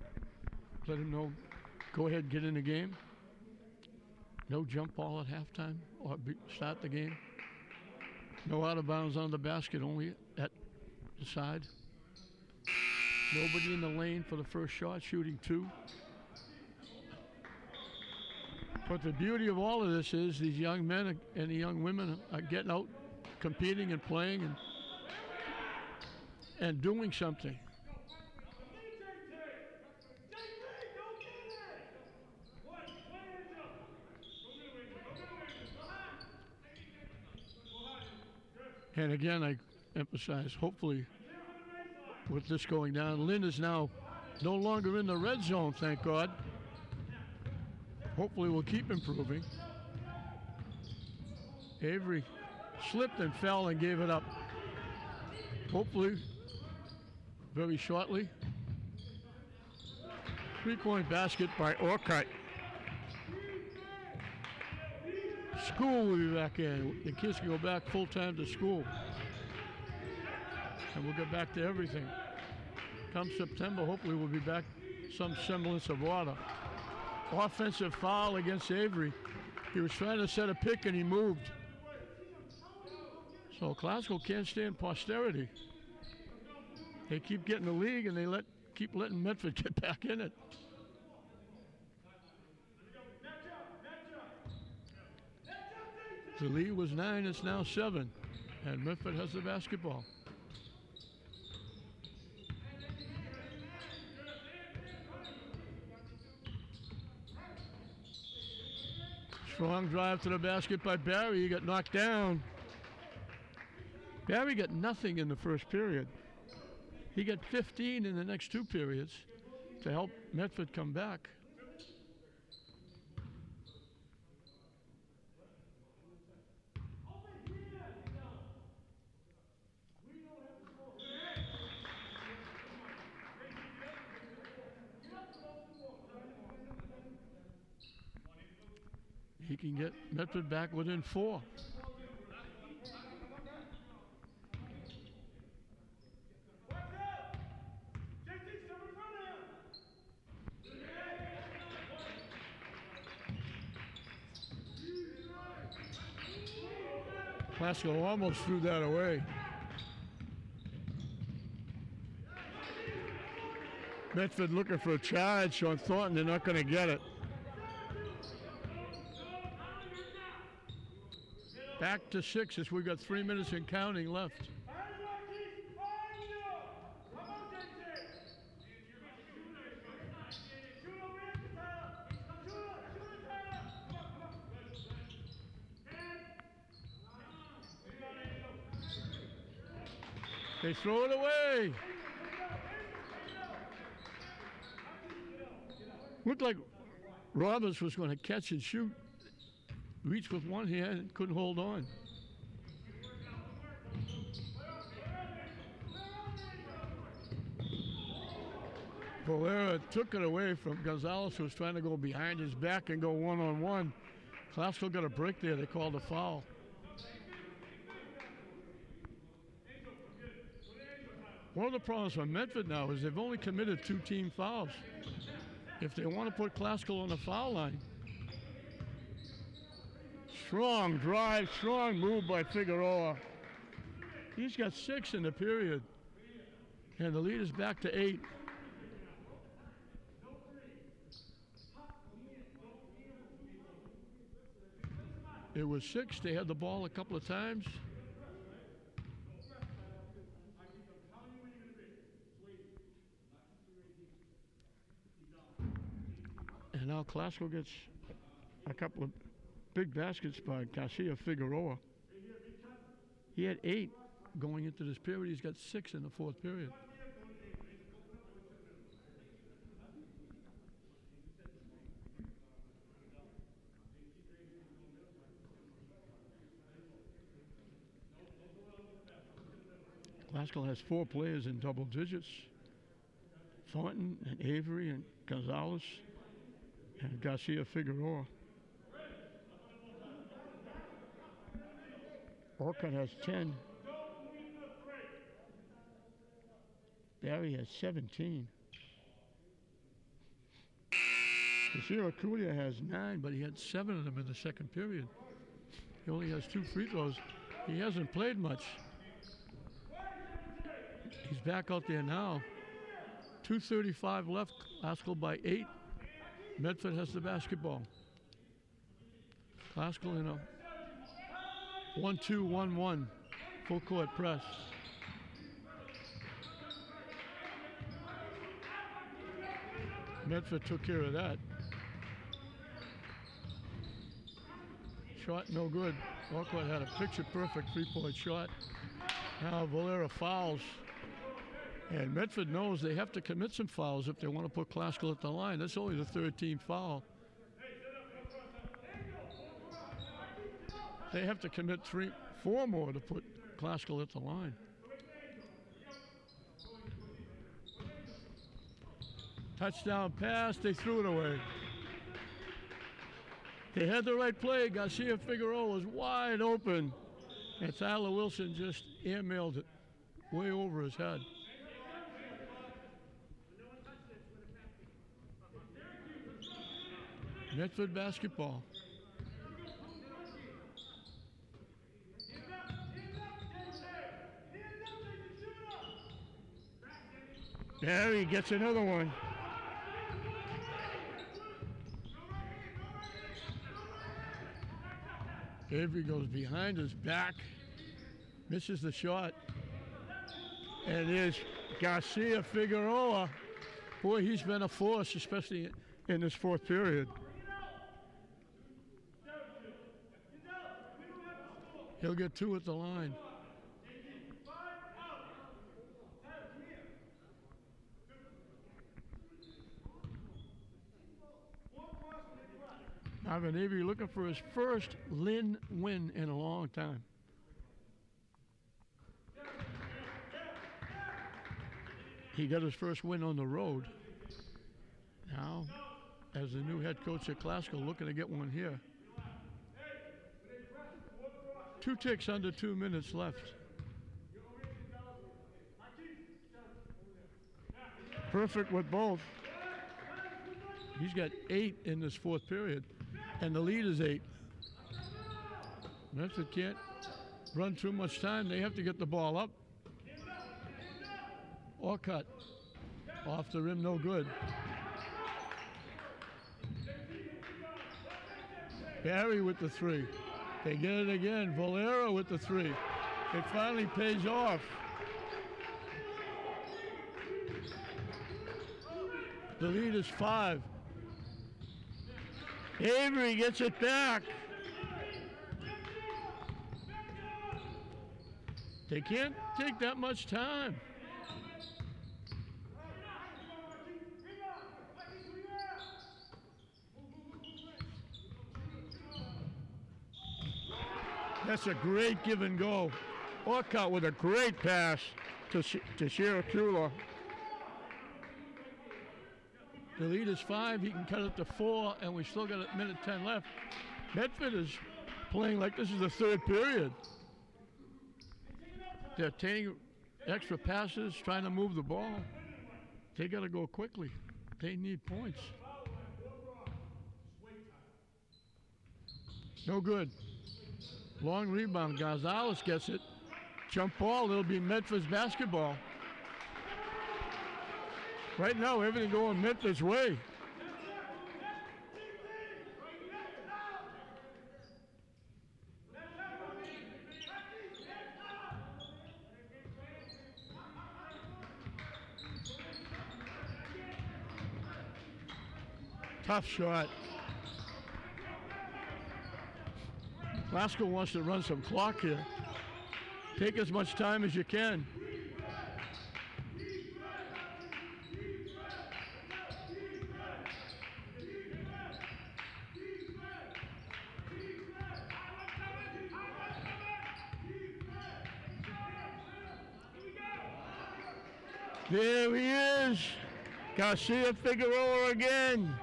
let him know, go ahead, get in the game. No jump ball at halftime or start the game. No out of bounds on the basket, only at the side. Nobody in the lane for the first shot, shooting 2. But the beauty of all of this is these young men and the young women are getting out, competing and playing and doing something. And again, I emphasize, hopefully, with this going down, Lynn is now no longer in the red zone, thank God. Hopefully we'll keep improving. Avery slipped and fell and gave it up. Hopefully, very shortly. 3-point basket by Orcutt. school will be back in. The kids can go back full time to school. And we'll get back to everything. Come September, hopefully we'll be back some semblance of order. Offensive foul against Avery. He was trying to set a pick and he moved. So Classical can't stand posterity. They keep getting the league and they keep letting Medford get back in it. The lead was 9, it's now 7. And Medford has the basketball. Strong drive to the basket by Barry. He got knocked down. Barry got nothing in the first period. He got 15 in the next 2 periods to help Medford come back. He can get Medford back within 4. Classical almost threw that away. Medford looking for a charge on Thornton. They're not going to get it. Back to 6 as we've got 3 minutes and counting left. They throw it away. Looked like Roberts was going to catch and shoot. Reached with one hand and couldn't hold on. Valera took it away from Gonzalez, who was trying to go behind his back and go one-on-one. Classical got a break there. They called a foul. One of the problems for Medford now is they've only committed 2 team fouls. If they want to put Classical on the foul line. Strong drive, strong move by Figueroa. He's got 6 in the period. And the lead is back to 8. It was 6. They had the ball a couple of times. And now Classical gets a couple of big baskets by Garcia Figueroa. He had 8 going into this period. He's got 6 in the 4th period. Classical has 4 players in double digits. Thornton and Avery and Gonzalez and Garcia Figueroa. Orcutt has 10. Barry has 17. Casio Aculia has 9, but he had 7 of them in the second period. He only has 2 free throws. He hasn't played much. He's back out there now. 2:35 left. Classical by 8. Medford has the basketball. Classical in a 1-2-1-1 full court press. Medford took care of that. Shot no good. Orcutt had a picture-perfect 3-point shot. Now Valera fouls. And Medford knows they have to commit some fouls if they want to put Classical at the line. That's only the 3rd team foul. They have to commit 4 more to put Classical at the line. Touchdown pass, they threw it away. They had the right play. Garcia Figueroa was wide open. And Tyler Wilson just airmailed it way over his head. Medford basketball. Barry gets another one. Avery goes behind his back, misses the shot. And there's Garcia Figueroa. Boy, he's been a force, especially in this fourth period. He'll get two at the line. Marvin Avery looking for his first Lynn win in a long time. He got his first win on the road. Now, as the new head coach at Classical, looking to get one here. 2 ticks under 2 minutes left. Perfect with both. He's got 8 in this fourth period, and the lead is 8. Medford can't run too much time. They have to get the ball up or cut. Off the rim, no good. Barry with the 3. They get it again. Valera with the 3. It finally pays off. The lead is 5. Avery gets it back. They can't take that much time. That's a great give and go. Orcutt with a great pass to Shirakula. The lead is 5. He can cut it to 4, and we still got a minute 10 left. Medford is playing like this is the third period. They're taking extra passes, trying to move the ball. They got to go quickly. They need points. No good. Long rebound. Gonzalez gets it. Jump ball. It'll be Medford's basketball. Right now, everything going Medford's way. Tough shot. Glasgow wants to run some clock here. Take as much time as you can. There he is, Garcia Figueroa again.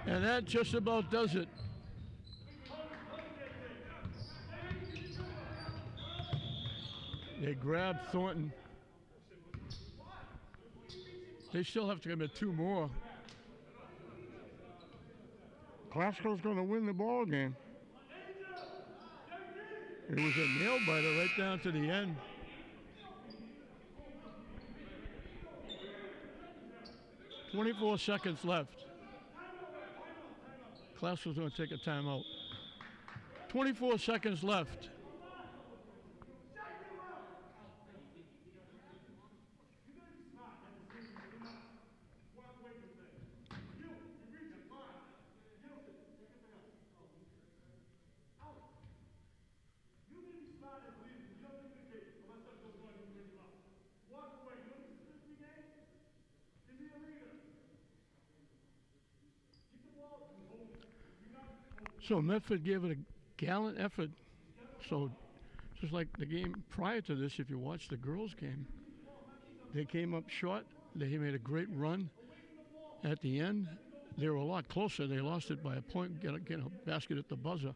And that just about does it. They grab Thornton. They still have to commit 2 more. Glasgow's going to win the ball game. It was a nail biter right down to the end. .24 seconds left. Glasgow's going to take a timeout. 24 seconds left. So Medford gave it a gallant effort. So just like the game prior to this, if you watch the girls' game, they came up short. They made a great run at the end. they were a lot closer. They lost it by a point, get a basket at the buzzer.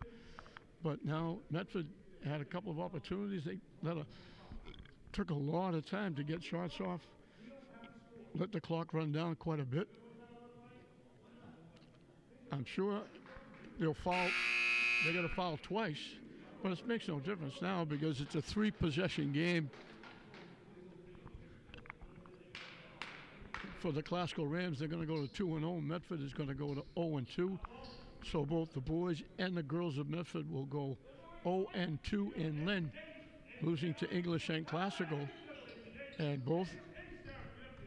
But now Medford had a couple of opportunities. They took a lot of time to get shots off, let the clock run down quite a bit. I'm sure they'll foul. They're going to foul twice, but it makes no difference now because it's a 3-possession game for the Classical Rams. They're going to go to 2-0. Medford is going to go to 0-2. So both the boys and the girls of Medford will go 0-2 in Lynn, losing to English and Classical, and both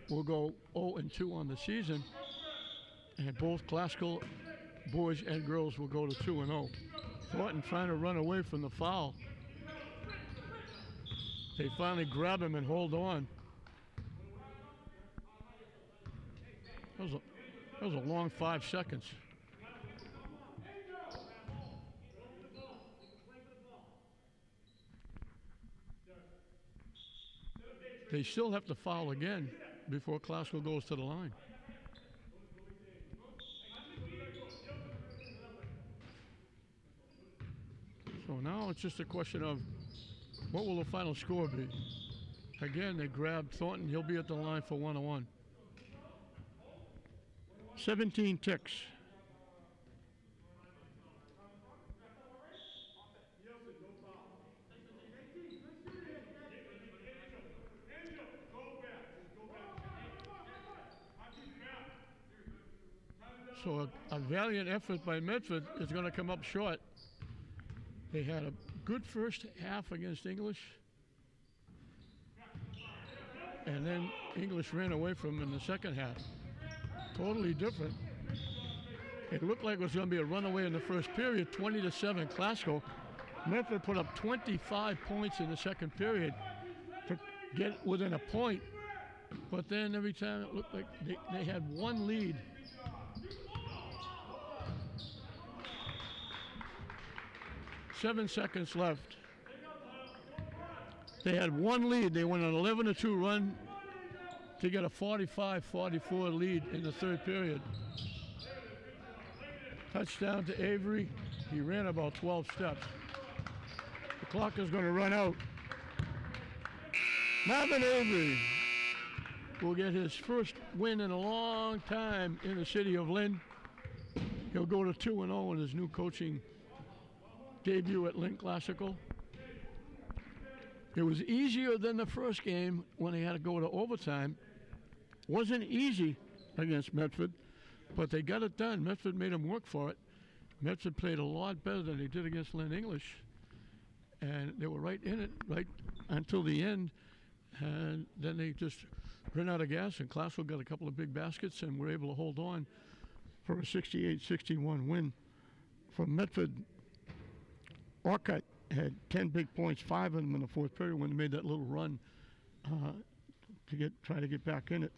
will go 0-2 on the season, and both Classical boys and girls will go to 2-0. Thornton trying to run away from the foul. They finally grab him and hold on. That was a long 5 seconds. They still have to foul again before Classical goes to the line. So now it's just a question of what will the final score be. Again, they grab Thornton. He'll be at the line for 1-on-1. 17 ticks. So a valiant effort by Medford is going to come up short. They had a good first half against English, and then English ran away from them in the second half. Totally different. It looked like it was going to be a runaway in the first period, 20-7 Classical. Medford put up 25 points in the second period to get within a point, but then every time it looked like they had one lead. Seven seconds left. They had one lead. They went on an 11-2 run to get a 45-44 lead in the third period. Touchdown to Avery. He ran about 12 steps. The clock is going to run out. Marvin Avery will get his first win in a long time in the city of Lynn. He'll go to 2-0 in his new coaching debut at Lynn Classical. It was easier than the first game when they had to go to overtime. Wasn't easy against Medford, but they got it done. Medford made them work for it. Medford played a lot better than they did against Lynn English, and they were right in it right until the end, and then they just ran out of gas, and Classical got a couple of big baskets and were able to hold on for a 68-61 win. From Medford, Orcutt had 10 big points, 5 of them in the fourth period when they made that little run to try to get back in it.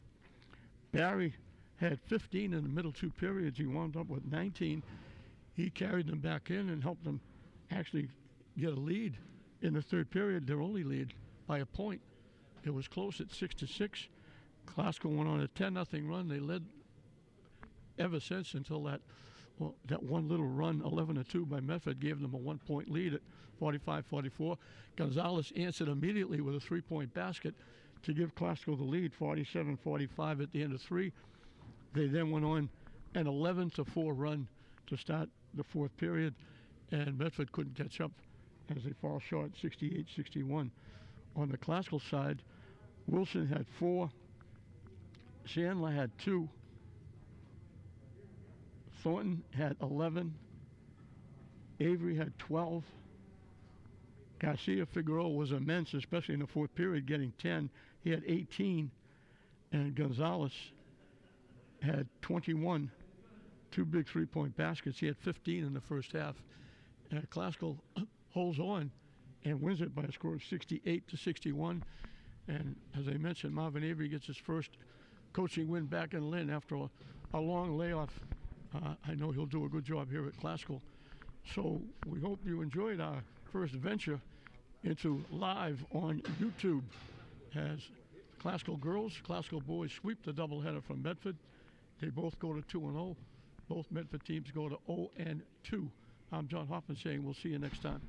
Barry had 15 in the middle two periods. He wound up with 19. He carried them back in and helped them actually get a lead in the third period, their only lead, by a point. It was close at 6-6. Classical went on a 10-0 run. They led ever since until that one little run, 11-2 by Medford, gave them a 1-point lead at 45-44. Gonzalez answered immediately with a 3-point basket to give Classical the lead, 47-45 at the end of 3. They then went on an 11-4 run to start the fourth period, and Medford couldn't catch up as they fall short, 68-61. On the Classical side, Wilson had 4, Chandler had 2, Thornton had 11, Avery had 12. Garcia Figueroa was immense, especially in the fourth period, getting 10. He had 18, and Gonzalez had 21, 2 big 3-point baskets. He had 15 in the first half. And Classical holds on and wins it by a score of 68-61. And as I mentioned, Marvin Avery gets his first coaching win back in Lynn after a long layoff. I know he'll do a good job here at Classical. So we hope you enjoyed our first venture into live on YouTube as Classical girls, Classical boys sweep the doubleheader from Medford. They both go to 2-0. both Medford teams go to 0-2. I'm John Hoffman saying we'll see you next time.